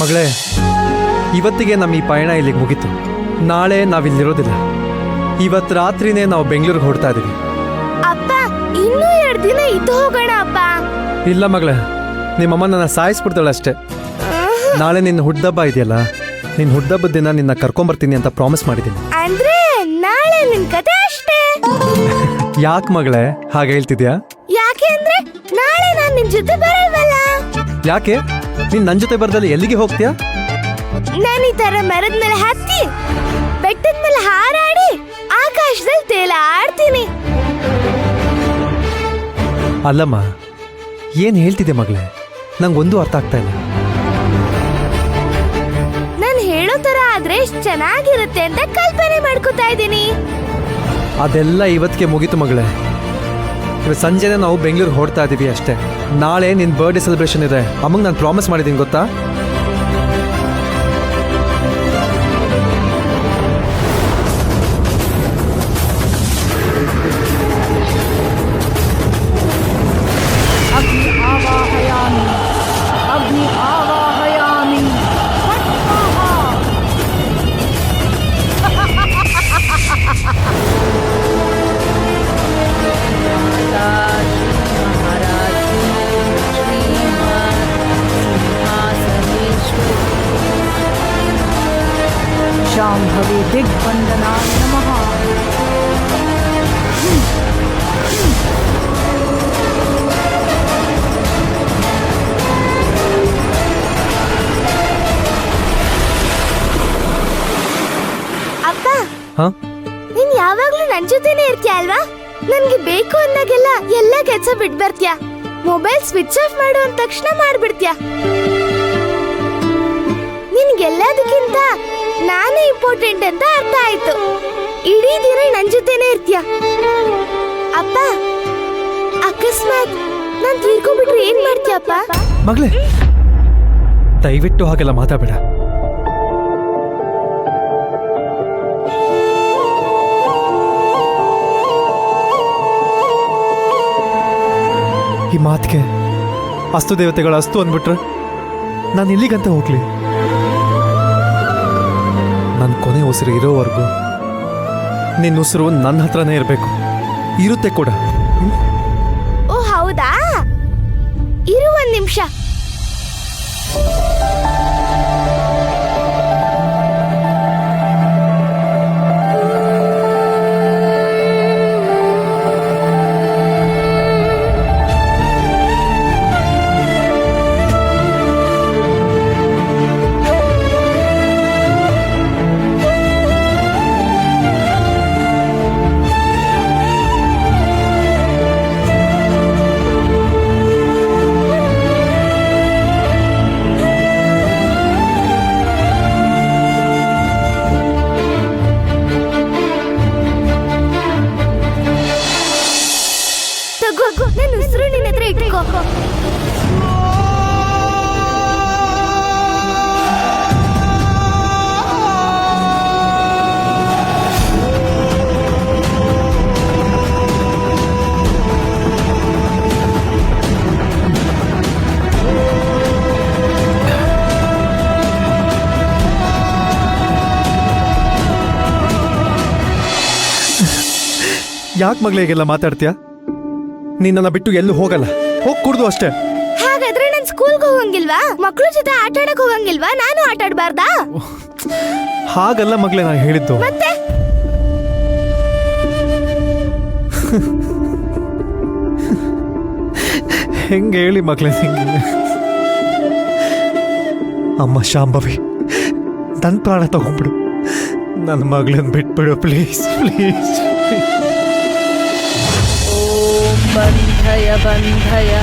ಮಗಳೇ, ಇವತ್ತಿಗೆ ನಮ್ಮ ಈ ಪಯಣ ಇಲ್ಲಿಗೆ ಮುಗೀತು. ನಾಳೆ ನಾವಿಲ್ಲಿರೋದಿಲ್ಲ. ಇವತ್ತು ರಾತ್ರಿನೇ ನಾವು ಬೆಂಗಳೂರಿಗೆ ಹೊರಡ್ತಾ ಇದೀವಿ. ಅಪ್ಪ, ಇನ್ನೂ 2 ದಿನ ಇದ್ದು ಹೋಗೋಣ ಅಪ್ಪ. ಇಲ್ಲ ಮಗಳೇ, ನಿಮ್ಮಮ್ಮ ನನ್ನ ಸಾಯಿಸ್ಬಿಡ್ತಾಳೆ ಅಷ್ಟೇ. ನಾಳೆ ನಿನ್ನ ಹುಡ್ದಬ್ಬ ಇದೆಯಲ್ಲ, ನಿನ್ನ ಹುಡ್ದಬ್ಬದ ದಿನ ನಿನ್ನ ಕರ್ಕೊಂಬರ್ತೀನಿ ಅಂತ ಪ್ರಾಮಿಸ್ ಮಾಡಿದ್ದೀನಿ. ಅಂದ್ರೆ ನಾಳೆ ನಿನ್ ಕತೆ ಅಷ್ಟೇ. ಯಾಕೆ ಮಗಳೇ ಹಾಗೆ ಹೇಳ್ತಿದ್ಯಾ? ಯಾಕೆ ಅಂದ್ರೆ ನಾಳೆ ನಾನ್ ನಿನ್ ಜೊತೆ ಬರಲ್ವಲ್ಲ. ಯಾಕೆ? ನೀನ್ ನನ್ನ ಜೊತೆ ಬರ್ದಲ್ಲಿ ಎಲ್ಲಿಗೆ ಹೋಗ್ತೀಯಾ? ನಾನು ಈ ತರ ಮರದ ಮೇಲೆ ಹತ್ತಿ, ಬೆಟ್ಟದ ಮೇಲೆ ಹಾರಾಡಿ, ಆಕಾಶದಲ್ಲಿ ತೇಲಾಡ್ತೀನಿ. ಅಲ್ಲಮ್ಮ, ಏನ್ ಹೇಳ್ತಿದ್ದೆ ಮಗಳೇ? ನಂಗೊಂದು ಅರ್ಥ ಆಗ್ತಾ ಇಲ್ಲ. ನಾನು ಹೇಳೋ ತರ ಆದ್ರೆ ಎಷ್ಟ್ ಚೆನ್ನಾಗಿರುತ್ತೆ ಅಂತ ಕಲ್ಪನೆ ಮಾಡ್ಕೊತಾ ಇದ್ದೀನಿ. ಅದೆಲ್ಲ ಇವತ್ತಿಗೆ ಮುಗೀತು ಮಗಳೇ. ಇವತ್ತು ಸಂಜೆನೆ ನಾವು ಬೆಂಗಳೂರಿಗೆ ಹೊರಡ್ತಾ ಇದೀವಿ ಅಷ್ಟೇ. ನಾಳೆ ನಿನ್ನ ಬರ್ಡೇ ಸೆಲೆಬ್ರೇಷನ್ ಇದೆ. ಅಮ್ಮಂಗೆ ನಾನು ಪ್ರಾಮಿಸ್ ಮಾಡಿದ್ದೀನಿ, ಗೊತ್ತಾ? अग्नि आवाहयामि, अग्नि आवाहयामि, स्वाहा। शाम्भवी दिग्बंधनाय नमः। ಅಪ್ಪ, ಹಾ, ನೀನ್ ಯಾವಾಗ್ಲೂ ನನ್ ಜೊತೆನೆ ಇರ್ತೀಯ ಅಲ್ವಾ? ನನ್ಗೆ ಬೇಕು ಅಂದಾಗೆಲ್ಲ ಎಲ್ಲ ಕೆಲ್ಸ ಬಿಟ್ ಬರ್ತೀಯ. ಮೊಬೈಲ್ ಸ್ವಿಚ್ ಆಫ್ ಮಾಡು ಅಂದ ತಕ್ಷಣ ಮಾಡ್ಬಿಡ್ತೀಯ. ನಿನ್ಗೆಲ್ಲದಕ್ಕಿಂತ ನಾನೇ ಇಂಪಾರ್ಟೆಂಟ್ ಅಂತ ಅರ್ಥ ಆಯ್ತು. ಇಡೀ ದಿನ ನನ್ ಜೊತೆನೆ ಇರ್ತೀಯ. ಅಪ್ಪ, ಅಕಸ್ಮಾತ್ ನಾನ್ ತೀರ್ಕೊಂಡ್ಬಿಟ್ರೆ ಏನ್ ಮಾಡ್ತೀಯಪ್ಪ? ಮಗಳೇ, ದಯವಿಟ್ಟು ಹಾಗೆಲ್ಲ ಮಾತಾಡಬೇಡ. ಈ ಮಾತಿಗೆ ಅಸ್ತು ದೇವತೆಗಳ ಅಸ್ತು ಅಂದ್ಬಿಟ್ರೆ ನಾನು ಇಲ್ಲಿಗಂತ ಹೋಗ್ಲಿ? ನನ್ನ ಕೊನೆ ಉಸಿರು ಇರೋವರೆಗೂ ನಿನ್ನ ಉಸಿರು ನನ್ನ ಹತ್ರನೇ ಇರಬೇಕು. ಇರುತ್ತೆ ಕೂಡ. ಓ ಹೌದಾ? ಇರು 1 ನಿಮಿಷ. ನನ್ನ ಉಸಿರು ನಿನ್ನ ಹತ್ರ ಇಟ್ಕೋ. ಯಾಕೆ ಮಗಳೇ ಹೀಗೆಲ್ಲ ಮಾತಾಡ್ತೀಯಾ? ನೀನ್ ನನ್ನ ಬಿಟ್ಟು ಎಲ್ಲೂ ಹೋಗಲ್ಲ. ಹೋಗಿ ಕುಡ್ದು ಅಷ್ಟೇ. ಹಾಗಾದ್ರೆ ನಾನು ಸ್ಕೂಲ್ಗೆ ಹೋಗಂಗಿಲ್ವಾ? ಮಕ್ಕಳ ಜೊತೆ ಆಟ ಆಡಕ್ ಹೋಗಂಗಿಲ್ವಾ? ನಾನು ಆಟ ಆಡ್ಬಾರ್ದಾ? ಹಾಗಲ್ಲ ಮಗಳೇ ನಾನು ಹೇಳಿದ್ದು. ಮತ್ತೆ ಹೆಂಗೆ ಹೇಳಿ ಮಗಳೇ ನಿಂಗೆ? ಅಮ್ಮ ಶಾಂಭವಿ, ನನ್ನ ಪ್ರಾಣ ತಗೊಂಡ್ಬಿಡು. ನನ್ನ ಮಗಳನ್ನ ಬಿಟ್ಬಿಡು ಪ್ಲೀಸ್, ಪ್ಲೀಸ್. ಓಂ ಬಂಧಯ ಬಂಧಯ